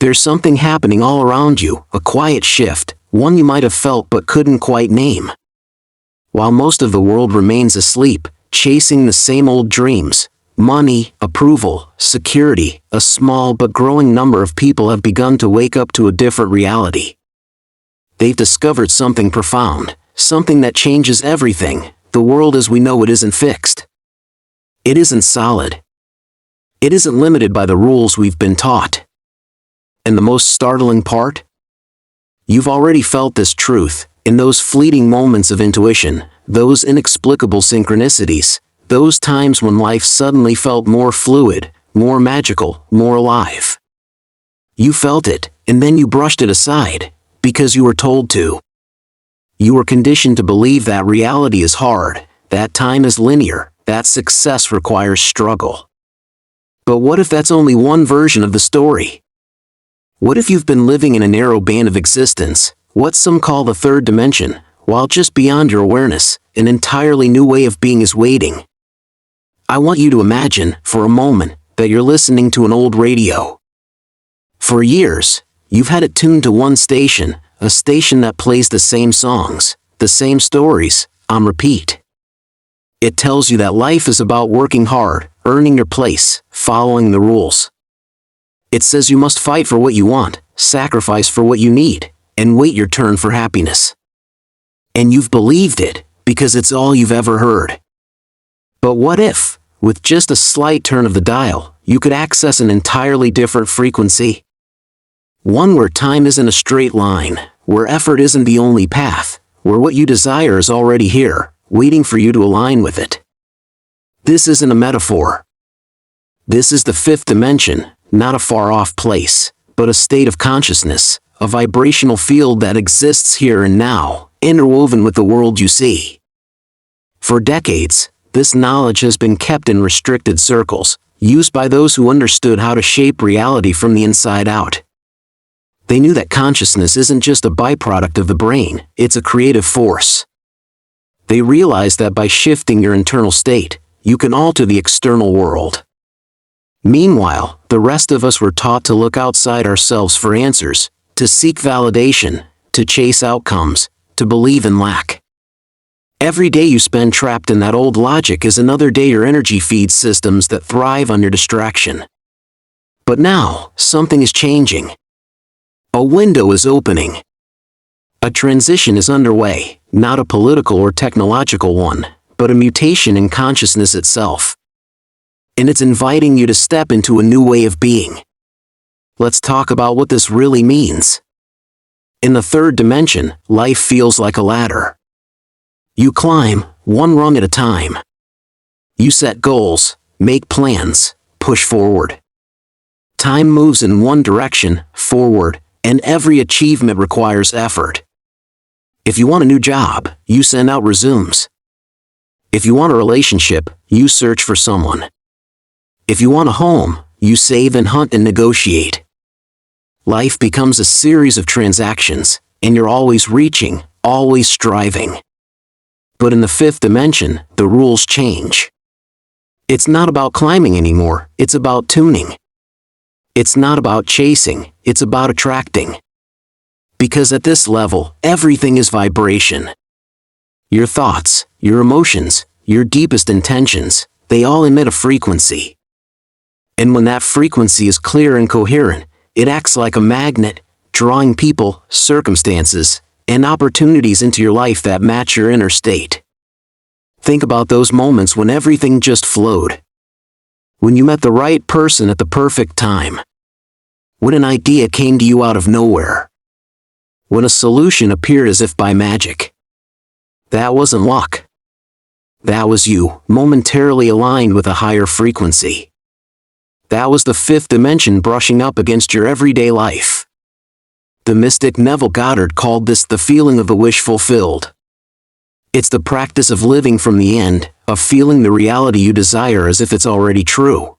There's something happening all around you, a quiet shift, one you might have felt but couldn't quite name. While most of the world remains asleep, chasing the same old dreams, money, approval, security, a small but growing number of people have begun to wake up to a different reality. They've discovered something profound, something that changes everything. The world as we know it isn't fixed. It isn't solid. It isn't limited by the rules we've been taught. And the most startling part? You've already felt this truth, in those fleeting moments of intuition, those inexplicable synchronicities, those times when life suddenly felt more fluid, more magical, more alive. You felt it, and then you brushed it aside, because you were told to. You were conditioned to believe that reality is hard, that time is linear, that success requires struggle. But what if that's only one version of the story? What if you've been living in a narrow band of existence, what some call the third dimension, while just beyond your awareness, an entirely new way of being is waiting? I want you to imagine, for a moment, that you're listening to an old radio. For years, you've had it tuned to one station, a station that plays the same songs, the same stories, on repeat. It tells you that life is about working hard, earning your place, following the rules. It says you must fight for what you want, sacrifice for what you need, and wait your turn for happiness. And you've believed it, because it's all you've ever heard. But what if, with just a slight turn of the dial, you could access an entirely different frequency? One where time isn't a straight line, where effort isn't the only path, where what you desire is already here, waiting for you to align with it. This isn't a metaphor. This is the fifth dimension, not a far-off place, but a state of consciousness, a vibrational field that exists here and now, interwoven with the world you see. For decades, this knowledge has been kept in restricted circles, used by those who understood how to shape reality from the inside out. They knew that consciousness isn't just a byproduct of the brain, it's a creative force. They realized that by shifting your internal state, you can alter the external world. Meanwhile, the rest of us were taught to look outside ourselves for answers, to seek validation, to chase outcomes, to believe in lack. Every day you spend trapped in that old logic is another day your energy feeds systems that thrive under distraction. But now, something is changing. A window is opening. A transition is underway, not a political or technological one, but a mutation in consciousness itself. And it's inviting you to step into a new way of being. Let's talk about what this really means. In the third dimension, life feels like a ladder. You climb, one rung at a time. You set goals, make plans, push forward. Time moves in one direction, forward, and every achievement requires effort. If you want a new job, you send out resumes. If you want a relationship, you search for someone. If you want a home, you save and hunt and negotiate. Life becomes a series of transactions, and you're always reaching, always striving. But in the fifth dimension, the rules change. It's not about climbing anymore, it's about tuning. It's not about chasing, it's about attracting. Because at this level, everything is vibration. Your thoughts, your emotions, your deepest intentions, they all emit a frequency. And when that frequency is clear and coherent, it acts like a magnet, drawing people, circumstances, and opportunities into your life that match your inner state. Think about those moments when everything just flowed. When you met the right person at the perfect time. When an idea came to you out of nowhere. When a solution appeared as if by magic. That wasn't luck. That was you, momentarily aligned with a higher frequency. That was the fifth dimension brushing up against your everyday life. The mystic Neville Goddard called this the feeling of the wish fulfilled. It's the practice of living from the end, of feeling the reality you desire as if it's already true.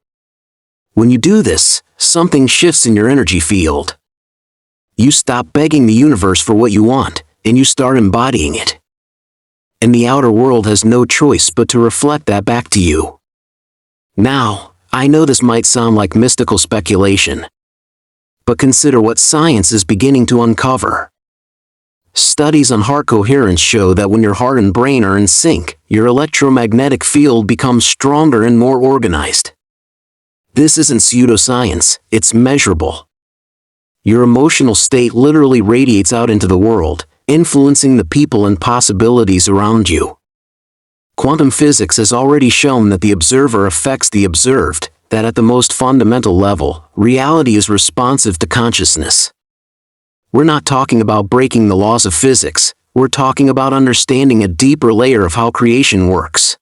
When you do this, something shifts in your energy field. You stop begging the universe for what you want, and you start embodying it. And the outer world has no choice but to reflect that back to you. Now, I know this might sound like mystical speculation. But consider what science is beginning to uncover. Studies on heart coherence show that when your heart and brain are in sync, your electromagnetic field becomes stronger and more organized. This isn't pseudoscience, it's measurable. Your emotional state literally radiates out into the world, influencing the people and possibilities around you. Quantum physics has already shown that the observer affects the observed, that at the most fundamental level, reality is responsive to consciousness. We're not talking about breaking the laws of physics, we're talking about understanding a deeper layer of how creation works.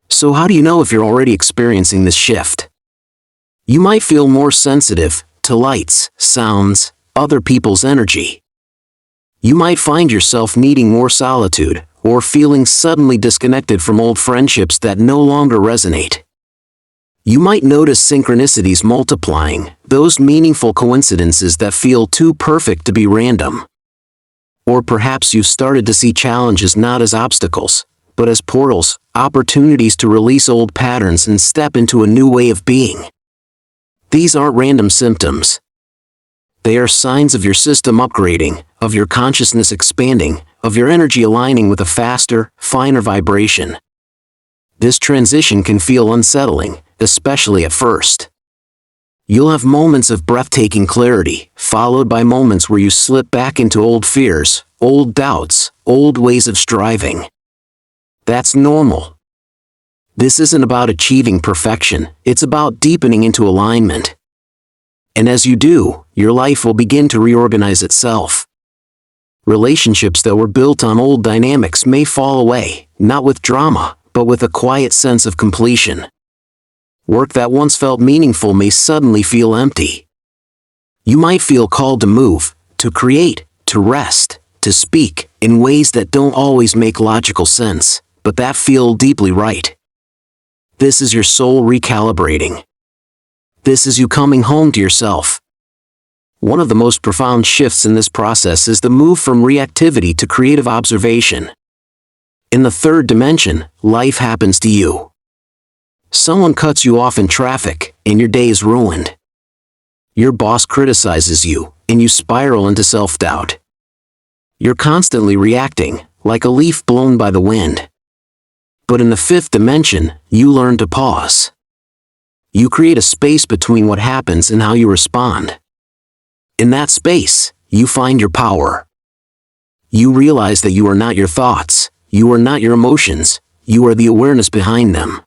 So how do you know if you're already experiencing this shift? You might feel more sensitive to lights, sounds, other people's energy. You might find yourself needing more solitude, or feeling suddenly disconnected from old friendships that no longer resonate. You might notice synchronicities multiplying, those meaningful coincidences that feel too perfect to be random. Or perhaps you've started to see challenges not as obstacles, but as portals, opportunities to release old patterns and step into a new way of being. These aren't random symptoms. They are signs of your system upgrading, of your consciousness expanding, of your energy aligning with a faster, finer vibration. This transition can feel unsettling, especially at first. You'll have moments of breathtaking clarity, followed by moments where you slip back into old fears, old doubts, old ways of striving. That's normal. This isn't about achieving perfection, it's about deepening into alignment. And as you do, your life will begin to reorganize itself. Relationships that were built on old dynamics may fall away, not with drama, but with a quiet sense of completion. Work that once felt meaningful may suddenly feel empty. You might feel called to move, to create, to rest, to speak, in ways that don't always make logical sense, but that feel deeply right. This is your soul recalibrating. This is you coming home to yourself. One of the most profound shifts in this process is the move from reactivity to creative observation. In the third dimension, life happens to you. Someone cuts you off in traffic, and your day is ruined. Your boss criticizes you, and you spiral into self-doubt. You're constantly reacting, like a leaf blown by the wind. But in the fifth dimension, you learn to pause. You create a space between what happens and how you respond. In that space, you find your power. You realize that you are not your thoughts, you are not your emotions, you are the awareness behind them.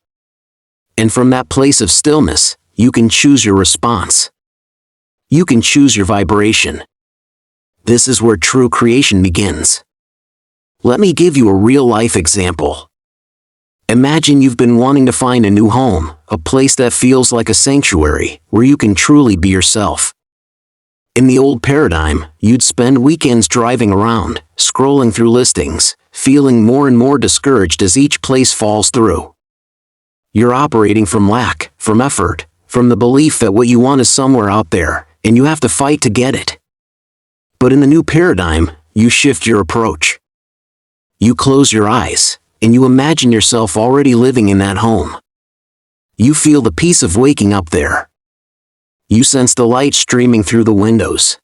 And from that place of stillness, you can choose your response. You can choose your vibration. This is where true creation begins. Let me give you a real-life example. Imagine you've been wanting to find a new home, a place that feels like a sanctuary, where you can truly be yourself. In the old paradigm, you'd spend weekends driving around, scrolling through listings, feeling more and more discouraged as each place falls through. You're operating from lack, from effort, from the belief that what you want is somewhere out there, and you have to fight to get it. But in the new paradigm, you shift your approach. You close your eyes, and you imagine yourself already living in that home. You feel the peace of waking up there. You sense the light streaming through the windows.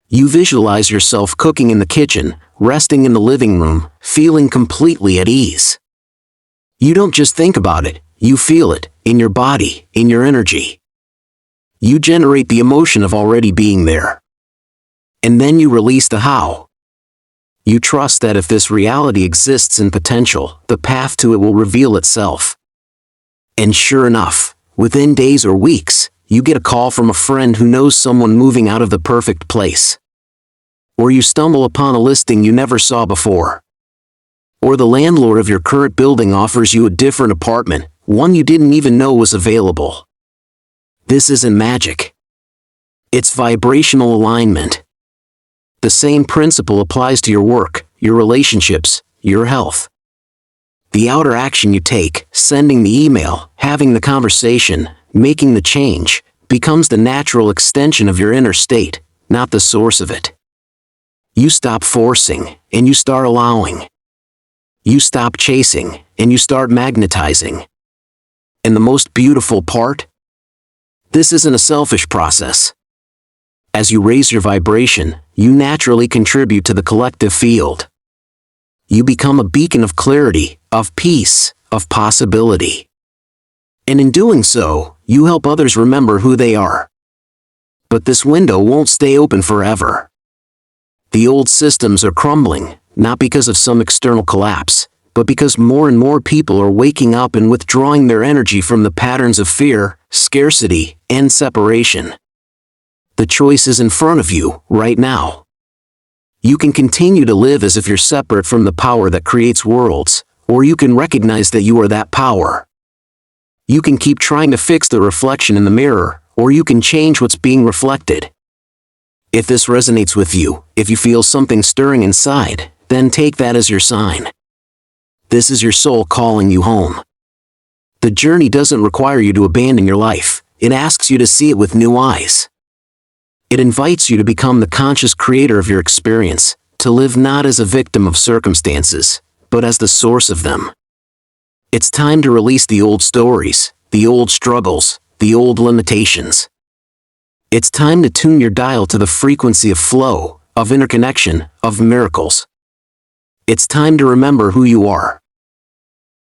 You visualize yourself cooking in the kitchen, resting in the living room, feeling completely at ease. You don't just think about it, you feel it, in your body, in your energy. You generate the emotion of already being there. And then you release the how. You trust that if this reality exists in potential, the path to it will reveal itself. And sure enough, within days or weeks, you get a call from a friend who knows someone moving out of the perfect place. Or you stumble upon a listing you never saw before. Or the landlord of your current building offers you a different apartment, one you didn't even know was available. This isn't magic. It's vibrational alignment. The same principle applies to your work, your relationships, your health. The outer action you take, sending the email, having the conversation, making the change, becomes the natural extension of your inner state, not the source of it. You stop forcing, and you start allowing. You stop chasing, and you start magnetizing. And the most beautiful part? This isn't a selfish process. As you raise your vibration, you naturally contribute to the collective field. You become a beacon of clarity, of peace, of possibility. And in doing so, you help others remember who they are. But this window won't stay open forever. The old systems are crumbling, not because of some external collapse, but because more and more people are waking up and withdrawing their energy from the patterns of fear, scarcity, and separation. The choice is in front of you, right now. You can continue to live as if you're separate from the power that creates worlds, or you can recognize that you are that power. You can keep trying to fix the reflection in the mirror, or you can change what's being reflected. If this resonates with you, if you feel something stirring inside, then take that as your sign. This is your soul calling you home. The journey doesn't require you to abandon your life, it asks you to see it with new eyes. It invites you to become the conscious creator of your experience, to live not as a victim of circumstances, but as the source of them. It's time to release the old stories, the old struggles, the old limitations. It's time to tune your dial to the frequency of flow, of interconnection, of miracles. It's time to remember who you are.